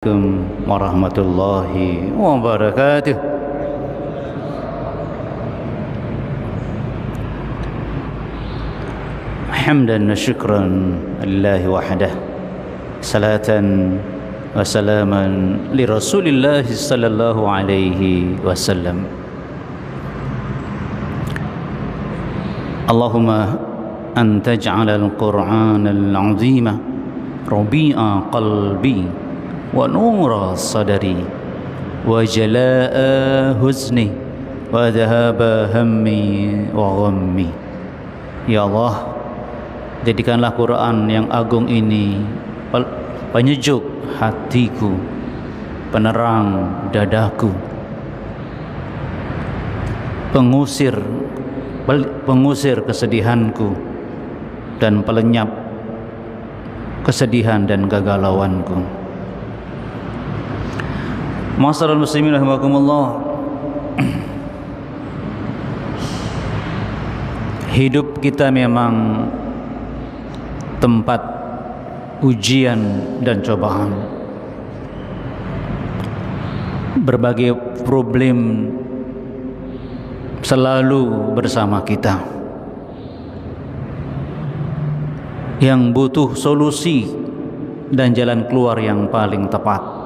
Assalamualaikum warahmatullahi wabarakatuh. Hamdan wa syukran lillahi wahdah, salatan wa salaman li Rasulillah sallallahu alaihi wasallam. Allahumma anta ja'alal Qur'anal 'azima rabi'a qalbi wa nura sadari wa jalaa huzni wa dhahaba hammi wa ghammi. Ya Allah, jadikanlah Quran yang agung ini penyejuk hatiku, penerang dadaku, pengusir kesedihanku, dan pelenyap kesedihan dan kegalauanku. Ma'asyiral muslimin rahimakumullah. Hidup kita memang tempat ujian dan cobaan. Berbagai problem selalu bersama kita, yang butuh solusi dan jalan keluar yang paling tepat.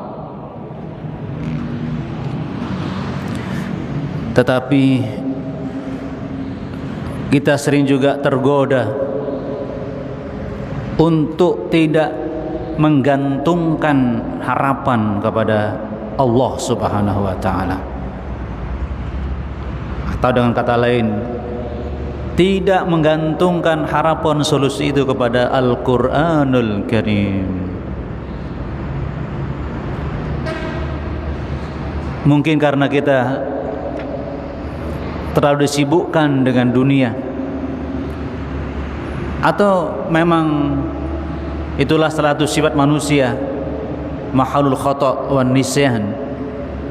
Tetapi kita sering juga tergoda untuk tidak menggantungkan harapan kepada Allah Subhanahu wa taala. Atau dengan kata lain, tidak menggantungkan harapan solusi itu kepada Al-Qur'anul Karim. Mungkin karena kita terlalu disibukkan dengan dunia, atau memang itulah salah satu sifat manusia, mahalul khata' wan nisyan,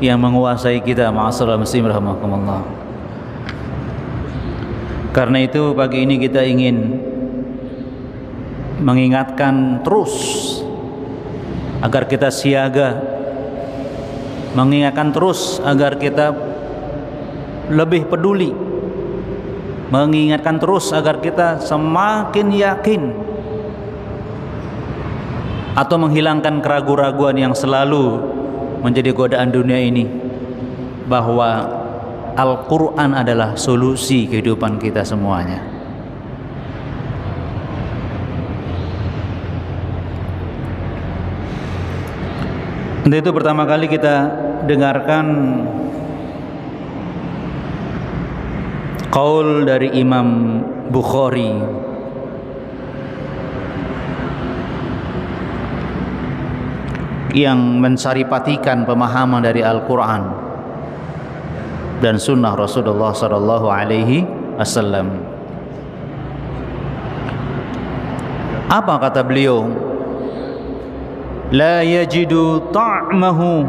yang menguasai kita. Ma'asyiral muslimin rahimakumullah. Karena itu pagi ini kita ingin mengingatkan terus agar kita siaga, mengingatkan terus agar kita lebih peduli, mengingatkan terus agar kita semakin yakin atau menghilangkan keraguan-keraguan yang selalu menjadi godaan dunia ini, bahwa Al-Quran adalah solusi kehidupan kita semuanya. Untuk itu pertama kali kita dengarkan qaul dari Imam Bukhari yang mensaripatikan pemahaman dari Al-Quran dan sunnah Rasulullah sallallahu alaihi wasallam. Apa kata beliau? La yajidu ta'mahu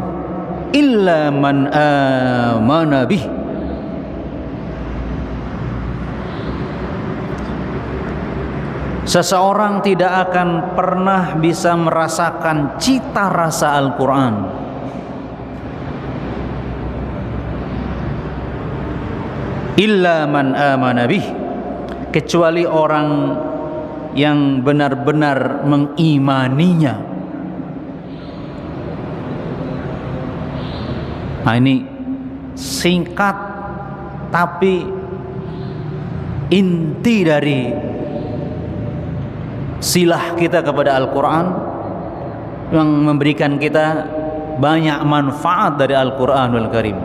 illa man amana bih. Seseorang tidak akan pernah bisa merasakan cita rasa Al-Quran illa man amana bih, kecuali orang yang benar-benar mengimaninya. Nah, ini singkat tapi inti dari silah kita kepada Al-Quran, yang memberikan kita banyak manfaat dari Al-Quranul Karim.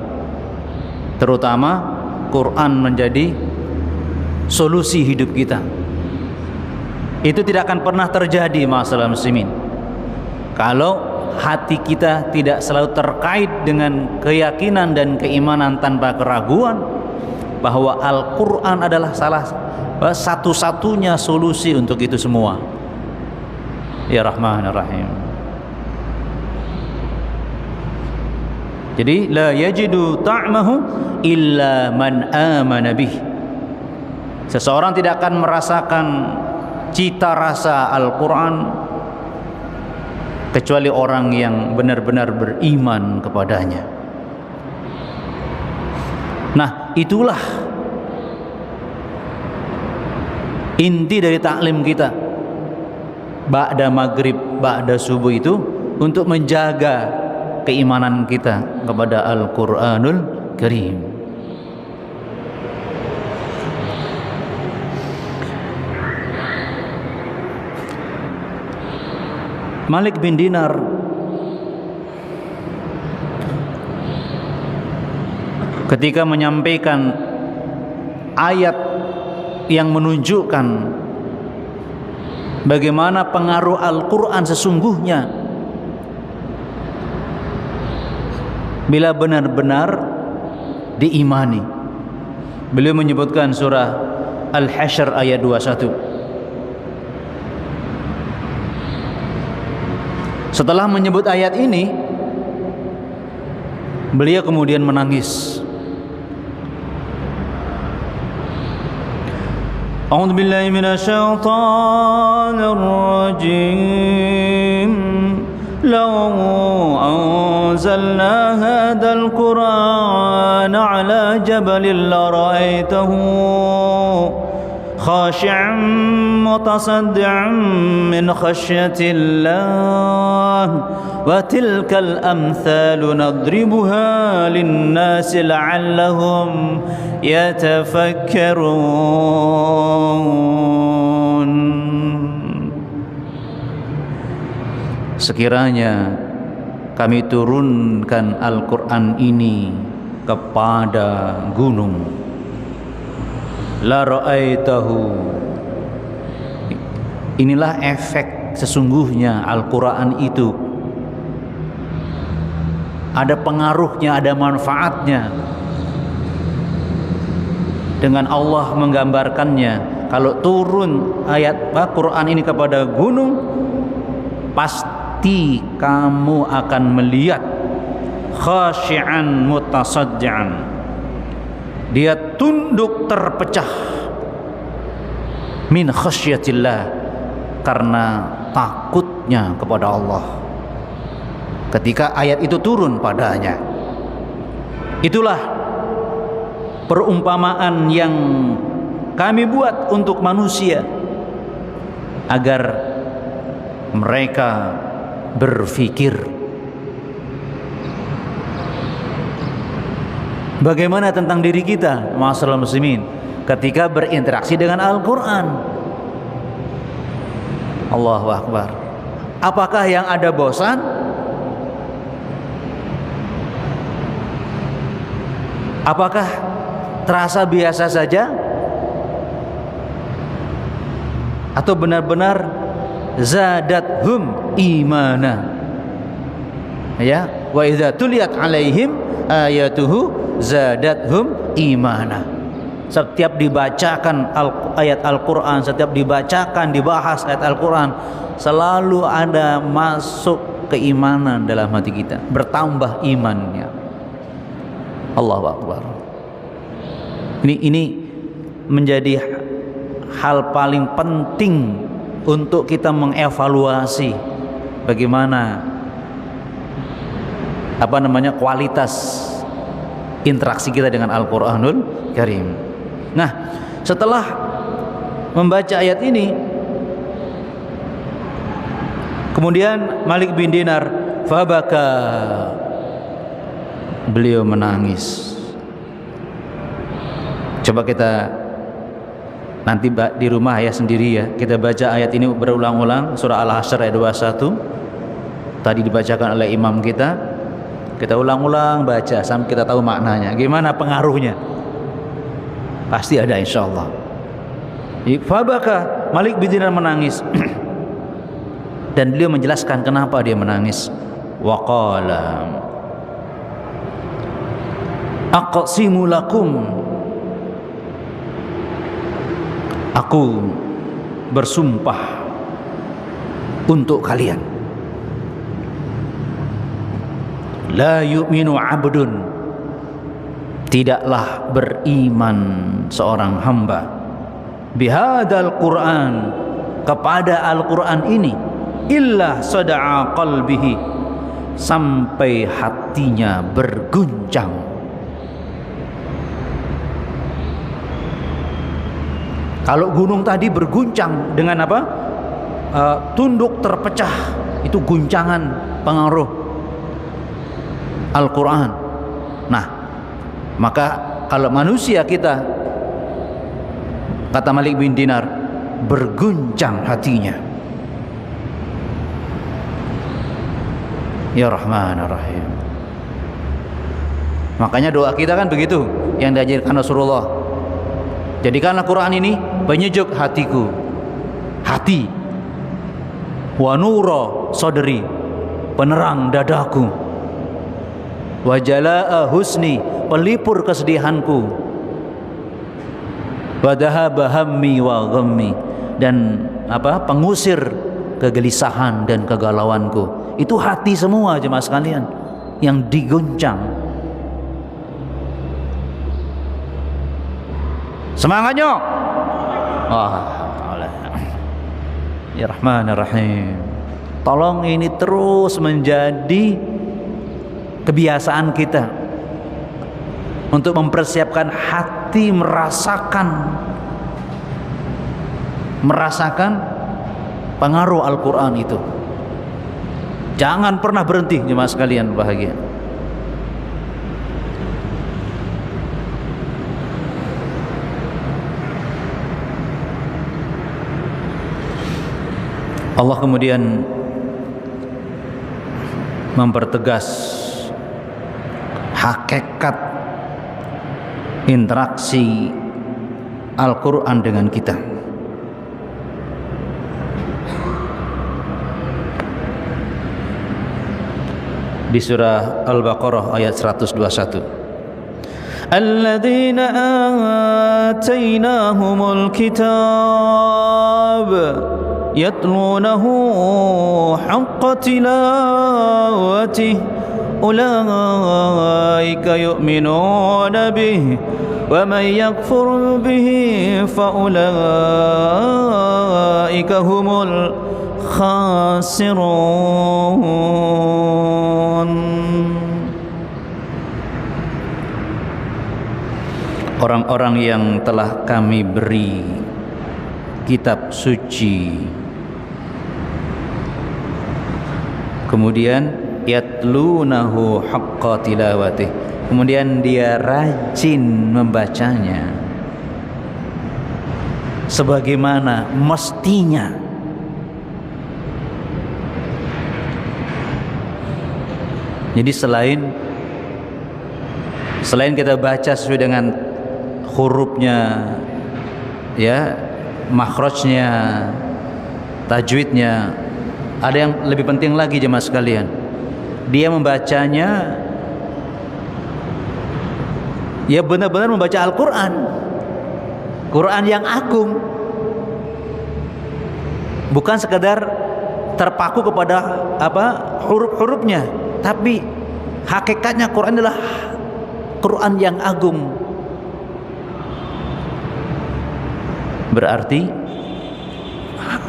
Terutama Quran menjadi solusi hidup kita. Itu tidak akan pernah terjadi, ma'asyiral muslimin, kalau hati kita tidak selalu terkait dengan keyakinan dan keimanan tanpa keraguan bahwa Al-Quran adalah satu-satunya solusi untuk itu semua. Ya Rahman Rahim. Jadi la yajidu ta'mahu illa man amana bih. Seseorang tidak akan merasakan cita rasa Al-Quran kecuali orang yang benar-benar beriman kepadanya. Nah, itulah inti dari taklim kita ba'da maghrib, ba'da subuh itu untuk menjaga keimanan kita kepada Al-Quranul Karim. Malik bin Dinar ketika menyampaikan ayat yang menunjukkan bagaimana pengaruh Al-Quran sesungguhnya bila benar-benar diimani, beliau menyebutkan surah Al-Hasyr ayat 21. Setelah menyebut ayat ini, beliau kemudian menangis. A'udzu billahi minasyaitonir rajim. Law anzalna hadzal Qur'ana 'ala jabalin la ra'aitahu خاشعا متصدعا من خشية الله وتلك الأمثال نضربها للناس لعلهم يتفكرون. Sekiranya kami turunkan Al-Quran ini kepada gunung, la ra'aitahu, inilah efek sesungguhnya Al-Quran itu ada pengaruhnya, ada manfaatnya. Dengan Allah menggambarkannya, kalau turun ayat Al-Quran ini kepada gunung, pasti kamu akan melihat khashi'an mutasaddian, dia tunduk terpecah min khasyatillah, karena takutnya kepada Allah ketika ayat itu turun padanya. Itulah perumpamaan yang kami buat untuk manusia agar mereka berfikir. Bagaimana tentang diri kita, ma'asyiral muslimin, ketika berinteraksi dengan Al-Quran? Allahu Akbar. Apakah yang ada bosan? Apakah terasa biasa saja? Atau benar-benar zadathum imana? Ya, wa idza tuliyat alaihim ayatuhu zadathum imana. Setiap dibacakan ayat Al-Quran, setiap dibacakan, dibahas ayat Al-Quran, selalu ada masuk keimanan dalam hati kita, bertambah imannya. Allahu Akbar. Ini menjadi hal paling penting untuk kita mengevaluasi bagaimana kualitas interaksi kita dengan Al-Quranul Karim. Nah, setelah membaca ayat ini, kemudian Malik bin Dinar fabaka, beliau menangis. Coba kita nanti di rumah ya sendiri ya, kita baca ayat ini berulang-ulang, surah Al-Hasyr ayat 21. Tadi dibacakan oleh imam kita. Kita ulang-ulang baca sampai kita tahu maknanya. Gimana pengaruhnya? Pasti ada insyaallah. Fabaka, Malik bin Dinar menangis. Dan beliau menjelaskan kenapa dia menangis. Wa qala aqsimu lakum, aku bersumpah untuk kalian, la yu'minu abdun, tidaklah beriman seorang hamba, bihadzal Quran, kepada Al-Quran ini, illa sada'a qalbihi, sampai hatinya berguncang. Kalau gunung tadi berguncang dengan apa? Tunduk terpecah, itu guncangan pengaruh Al-Quran. Nah, maka kalau manusia kita, kata Malik bin Dinar, berguncang hatinya. Ya Rahman Ar-Rahim. Makanya doa kita kan begitu yang diajarkan Rasulullah. Jadikanlah Quran ini penyejuk hatiku, hati, wa nura sadri, penerang dadaku, wa jalaa husni, pelipur kesedihanku, wa dhahaba hammi wa ghammi, dan pengusir kegelisahan dan kegalauanku. Itu hati semua jemaah sekalian yang diguncang. Semangatnya. Ya Rahman Ar-Rahim. Tolong ini terus menjadi kebiasaan kita untuk mempersiapkan hati merasakan pengaruh Al-Quran itu. Jangan pernah berhenti jemaah sekalian bahagia. Allah kemudian mempertegas hakikat interaksi Al-Quran dengan kita. Di surah Al-Baqarah ayat 121. Alladzina atainahumul kitab yatlunahu haqqa tilawatih ulaika yu'minuna bihi wa man yakfur bihi fa ulaika humul khasirun. Orang-orang yang telah kami beri kitab suci, kemudian yatlunahu haqqa tilawatih, kemudian dia rajin membacanya sebagaimana mestinya. Jadi selain kita baca sesuai dengan hurufnya, ya, makhrajnya, tajwidnya, ada yang lebih penting lagi jemaah sekalian. Dia membacanya, ya benar-benar membaca Al-Quran, Quran yang agung, bukan sekedar terpaku kepada huruf-hurufnya, tapi hakikatnya Quran adalah Quran yang agung. Berarti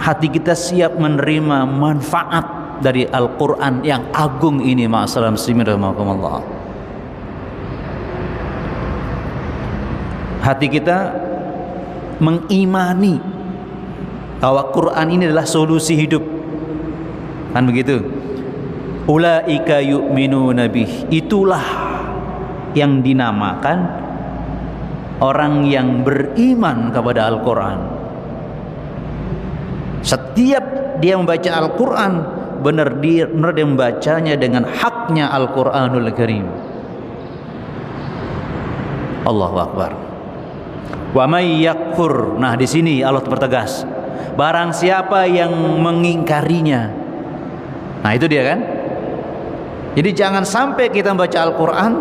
hati kita siap menerima manfaat dari Al-Quran yang agung ini. Ma'asyiral muslimin rahimakumullah. Hati kita mengimani bahwa Quran ini adalah solusi hidup, kan begitu? Ulaika yu'minuna bih, itulah yang dinamakan orang yang beriman kepada Al-Quran. Setiap dia membaca Al-Quran, benar dia membacanya dengan haknya Al-Quranul Karim. Allahu Akbar. Wa may yakfur. Nah, di sini Allah pertegas, barang siapa yang mengingkarinya. Nah, itu dia kan. Jadi jangan sampai kita membaca Al-Quran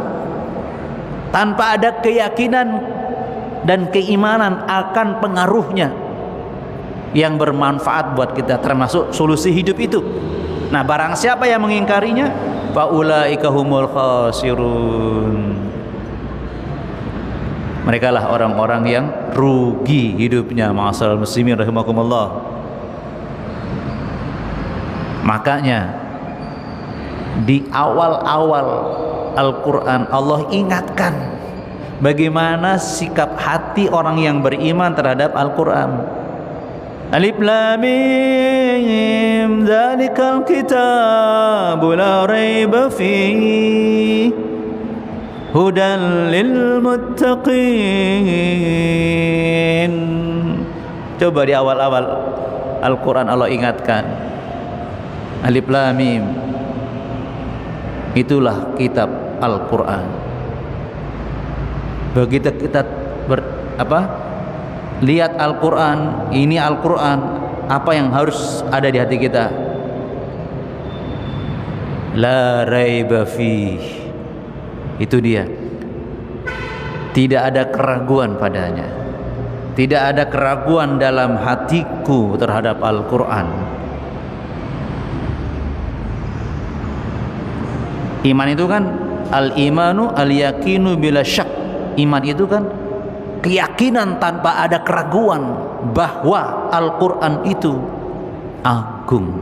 tanpa ada keyakinan dan keimanan akan pengaruhnya yang bermanfaat buat kita, termasuk solusi hidup itu. Nah, barang siapa yang mengingkarinya, faulaika humul khasirun. Mereka lah orang-orang yang rugi hidupnya. Ma'asyiral muslimin rahimakumullah. Makanya di awal-awal Al-Quran Allah ingatkan bagaimana sikap hati orang yang beriman terhadap Al-Quran. Alif Lam Mim Dzalikal kitabu la raiba fihi hudan lil muttaqin. Coba di awal-awal Al-Quran Allah ingatkan Alif Lam Mim, itulah kitab Al-Quran. Begitu kita lihat Al-Quran, ini Al-Quran, apa yang harus ada di hati kita? La raiba fih. Itu dia. Tidak ada keraguan padanya. Tidak ada keraguan dalam hatiku terhadap Al-Quran. Iman itu kan al-imanu al-yakinu bila syak. Iman itu kan keyakinan tanpa ada keraguan bahwa Al-Quran itu agung,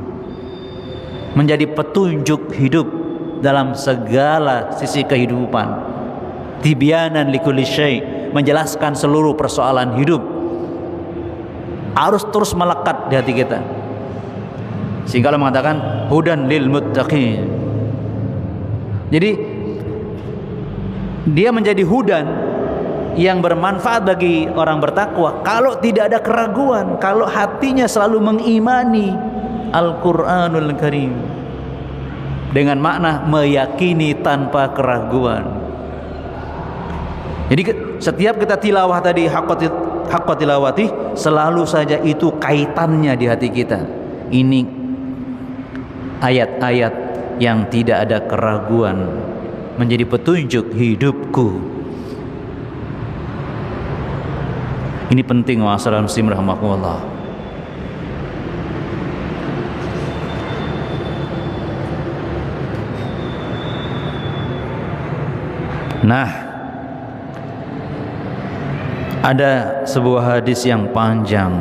menjadi petunjuk hidup dalam segala sisi kehidupan. Tibyanan likulli syai', menjelaskan seluruh persoalan hidup. Harus terus melekat di hati kita. Sehingga Allah mengatakan hudan lil muttaqin. Jadi dia menjadi hudan yang bermanfaat bagi orang bertakwa kalau tidak ada keraguan, kalau hatinya selalu mengimani Al-Quranul Karim dengan makna meyakini tanpa keraguan. Jadi setiap kita tilawah tadi haqqa tilawati, selalu saja itu kaitannya di hati kita. Ini ayat-ayat yang tidak ada keraguan menjadi petunjuk hidupku. Ini penting wa'assalam muslim rahmatullah. Nah, ada sebuah hadis yang panjang.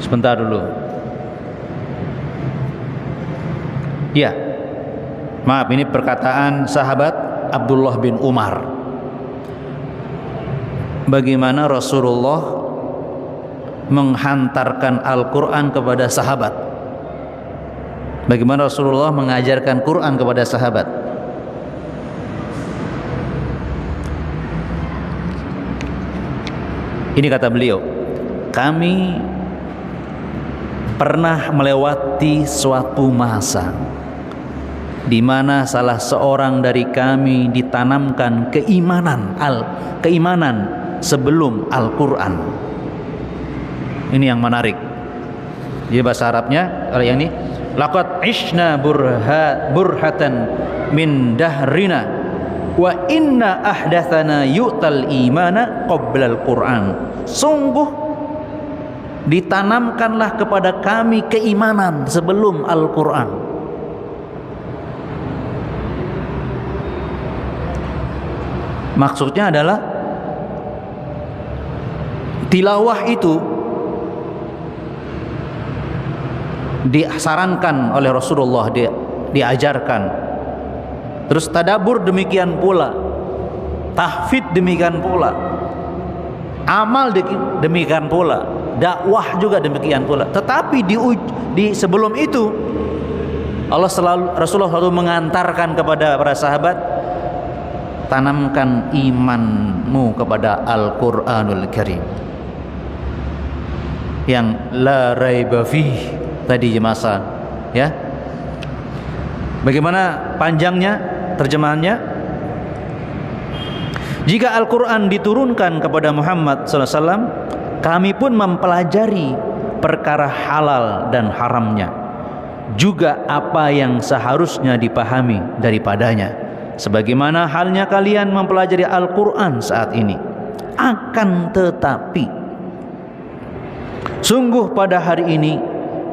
Sebentar dulu. Ya, maaf, ini perkataan sahabat Abdullah bin Umar. Bagaimana Rasulullah menghantarkan Al-Quran kepada sahabat. Bagaimana Rasulullah mengajarkan Quran kepada sahabat. Ini kata beliau, kami pernah melewati suatu masa di mana salah seorang dari kami ditanamkan keimanan sebelum Al-Quran. Ini yang menarik. Jadi bahasa Arabnya kalau yang ini, laqad ishna burhatan min dahrina wa inna ahdatsana yu'tal imana qabla al-Quran. Sungguh ditanamkanlah kepada kami keimanan sebelum Al-Quran. Maksudnya adalah tilawah itu disarankan oleh Rasulullah, diajarkan. Terus tadabbur demikian pula, tahfidz demikian pula, amal demikian pula, dakwah juga demikian pula. Tetapi di sebelum itu Rasulullah selalu mengantarkan kepada para sahabat, tanamkan imanmu kepada Al-Quranul Karim yang la raiba fih tadi jemaah, ya. Bagaimana panjangnya terjemahannya? Jika Al-Quran diturunkan kepada Muhammad SAW, kami pun mempelajari perkara halal dan haramnya, juga apa yang seharusnya dipahami daripadanya, sebagaimana halnya kalian mempelajari Al-Quran saat ini. Akan tetapi, sungguh pada hari ini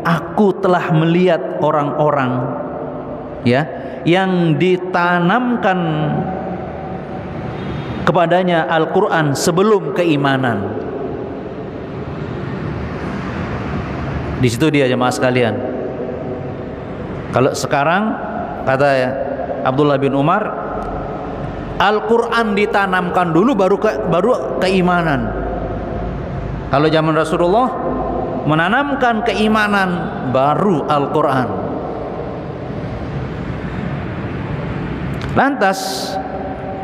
aku telah melihat orang-orang, ya, yang ditanamkan kepadanya Al-Quran sebelum keimanan. Di situ dia jemaah sekalian. Kalau sekarang kata Abdullah bin Umar, Al-Quran ditanamkan dulu baru keimanan. Kalau zaman Rasulullah menanamkan keimanan baru Al-Quran. Lantas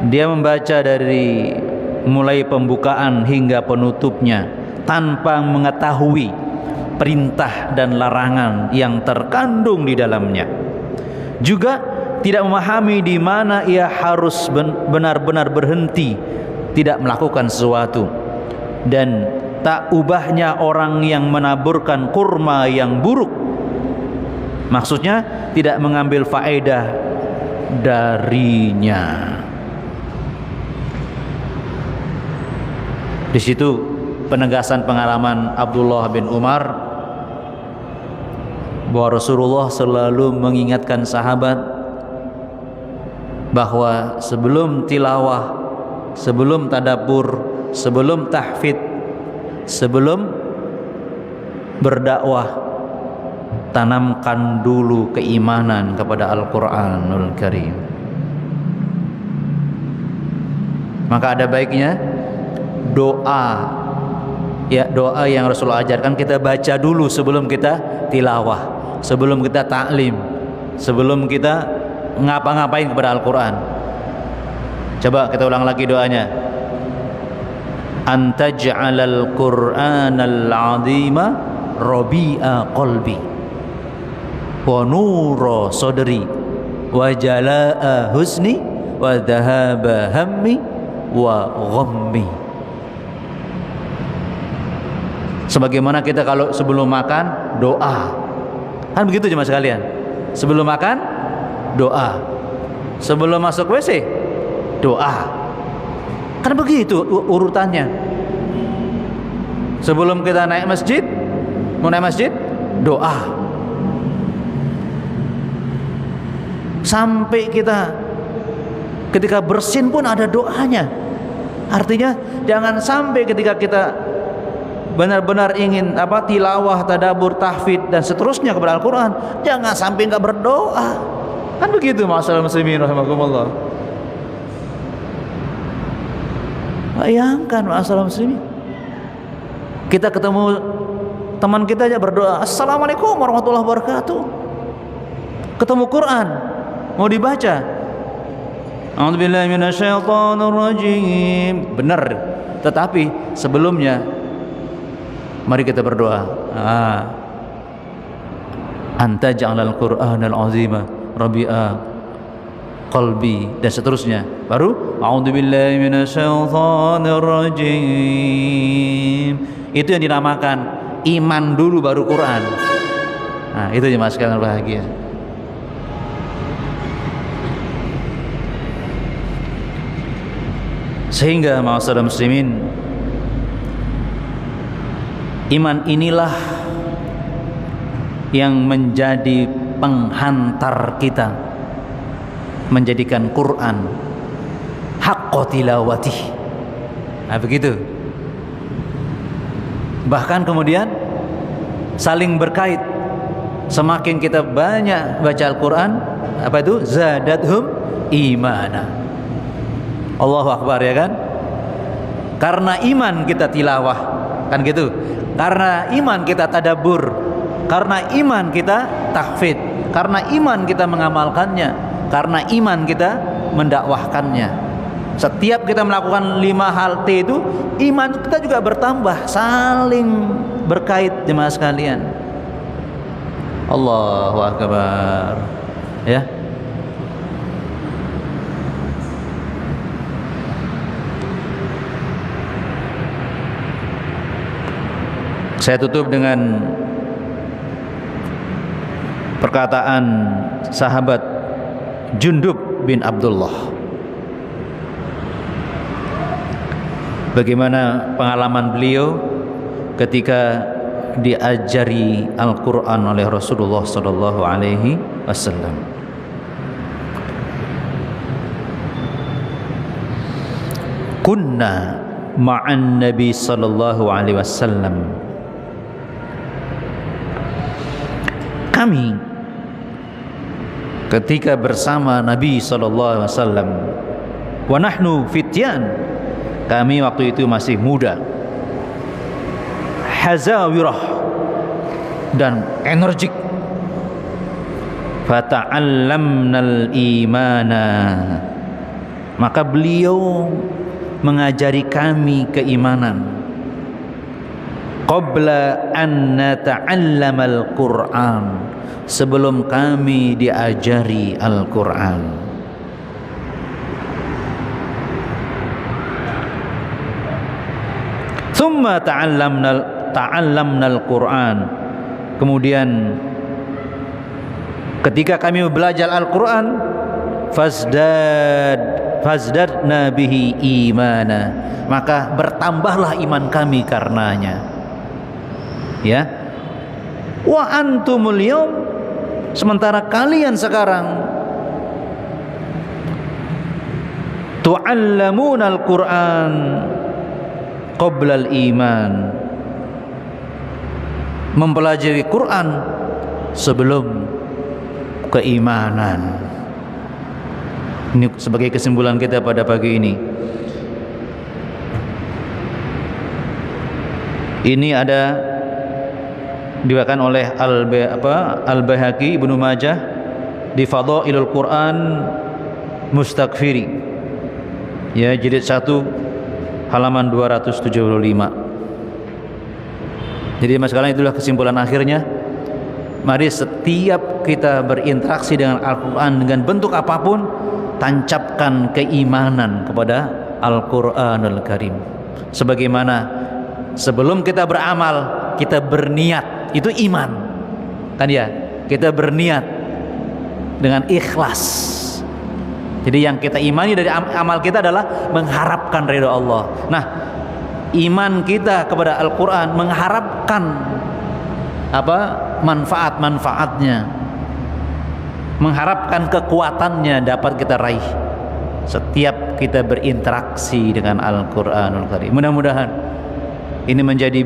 dia membaca dari mulai pembukaan hingga penutupnya tanpa mengetahui perintah dan larangan yang terkandung di dalamnya. Juga tidak memahami di mana ia harus benar-benar berhenti tidak melakukan sesuatu, dan tak ubahnya orang yang menaburkan kurma yang buruk. Maksudnya tidak mengambil faedah darinya. Di situ penegasan pengalaman Abdullah bin Umar bahwa Rasulullah selalu mengingatkan sahabat bahwa sebelum tilawah, sebelum tadabbur, sebelum tahfidz, sebelum berdakwah, tanamkan dulu keimanan kepada Al-Quranul Karim. Maka ada baiknya doa, ya doa yang Rasulullah ajarkan kita baca dulu sebelum kita tilawah, sebelum kita taklim, sebelum kita ngapa-ngapain kepada Al-Quran. Coba kita ulang lagi doanya. Antaj'alal Qur'anal 'azima rabi'a qalbi wa nura sadri wa jalaa husni wa dhahaba hammi wa ghammi. Sebagaimana kita kalau sebelum makan doa, kan begitu jemaah sekalian. Sebelum makan doa, sebelum masuk WC doa, kan begitu urutannya. Sebelum kita naik masjid, mau naik masjid doa, sampai kita ketika bersin pun ada doanya. Artinya jangan sampai ketika kita benar-benar ingin tilawah, tadabbur, tahfidz dan seterusnya kepada Al-Quran, jangan sampai enggak berdoa. Kan begitu ma'asyiral muslimin rahimakumullah. Bayangkan ma'asyiral muslimin, kita ketemu teman kita aja berdoa, Assalamualaikum warahmatullahi wabarakatuh. Ketemu Quran mau dibaca, A'udzubillahi minasyaitonirrajim, benar, tetapi sebelumnya mari kita berdoa. Anta ja'alal Qur'anal 'azima rabi'a qalbi dan seterusnya. Baru a'udzubillahi minasyaitonirrajim. Itu yang dinamakan iman dulu baru Quran. Nah, itu jemaah sekalian bahagia. Sehingga ma'asyiral muslimin, iman inilah yang menjadi penghantar kita menjadikan Quran haqqa tilawatih. Nah, begitu. Bahkan kemudian saling berkait. Semakin kita banyak baca Al-Quran, zadathum imana. Allahu Akbar, ya kan? Karena iman kita tilawah, kan gitu. Karena iman kita tadabbur, karena iman kita tahfidz, karena iman kita mengamalkannya, karena iman kita mendakwahkannya. Setiap kita melakukan 5 hal T itu, iman kita juga bertambah, saling berkait jemaah sekalian. Allahu Akbar, ya. Saya tutup dengan perkataan sahabat Jundub bin Abdullah. Bagaimana pengalaman beliau ketika diajari Al-Quran oleh Rasulullah sallallahu alaihi wasallam. kunna ma'an Nabi sallallahu alaihi wasallam. Kami ketika bersama Nabi sallallahu alaihi wasallam, wa nahnu fityan, kami waktu itu masih muda, hazawirah dan energik, fata'allamnal imana, maka beliau mengajari kami keimanan, qabla an nata'allamal Qur'an, sebelum kami diajari Al-Qur'an. Thumma ta'allamnal Qur'an, kemudian ketika kami belajar Al-Qur'an, fazdadna bihi imana, maka bertambahlah iman kami karenanya. Ya, wa antumul yaum, sementara kalian sekarang tu'allamunal Qur'an qoblal iman, mempelajari Quran sebelum keimanan. Ini sebagai kesimpulan kita pada pagi ini. Ini ada diriwayatkan oleh Al-Baihaqi, Ibnu Majah di Fadhailul Quran Mustakfiri, ya, jilid 1 halaman 275. Jadi mas sekalian, itulah kesimpulan akhirnya. Mari setiap kita berinteraksi dengan Al-Quran dengan bentuk apapun, tancapkan keimanan kepada Al-Quranul Karim. Sebagaimana sebelum kita beramal, kita berniat, itu iman, kan ya? Kita berniat dengan ikhlas. Jadi yang kita imani dari amal kita adalah mengharapkan ridha Allah. Nah, iman kita kepada Al-Quran mengharapkan manfaat-manfaatnya, mengharapkan kekuatannya dapat kita raih setiap kita berinteraksi dengan Al-Quranul Karim. Mudah-mudahan ini menjadi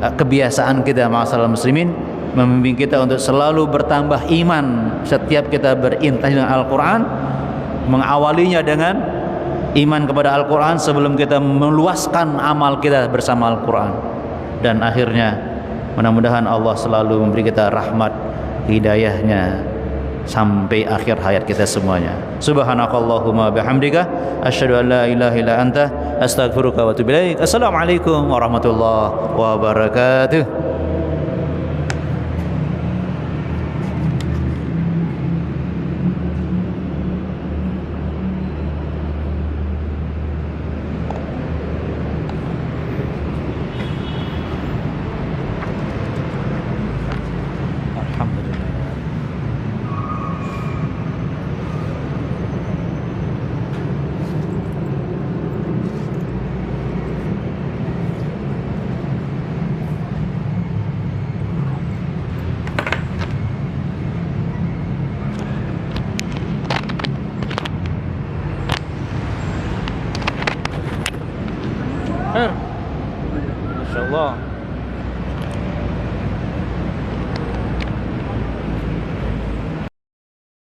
kebiasaan kita, ma'asyiral muslimin, membimbing kita untuk selalu bertambah iman setiap kita berinteraksi dengan Al-Quran, mengawalinya dengan iman kepada Al-Quran sebelum kita meluaskan amal kita bersama Al-Quran, dan akhirnya mudah-mudahan Allah selalu memberi kita rahmat hidayahnya sampai akhir hayat kita semuanya. Subhanakallahumma bihamdika asyhadu an la ilaha illa anta astaghfiruka wa atubu ilaik. Assalamualaikum warahmatullahi wabarakatuh. Masya Allah.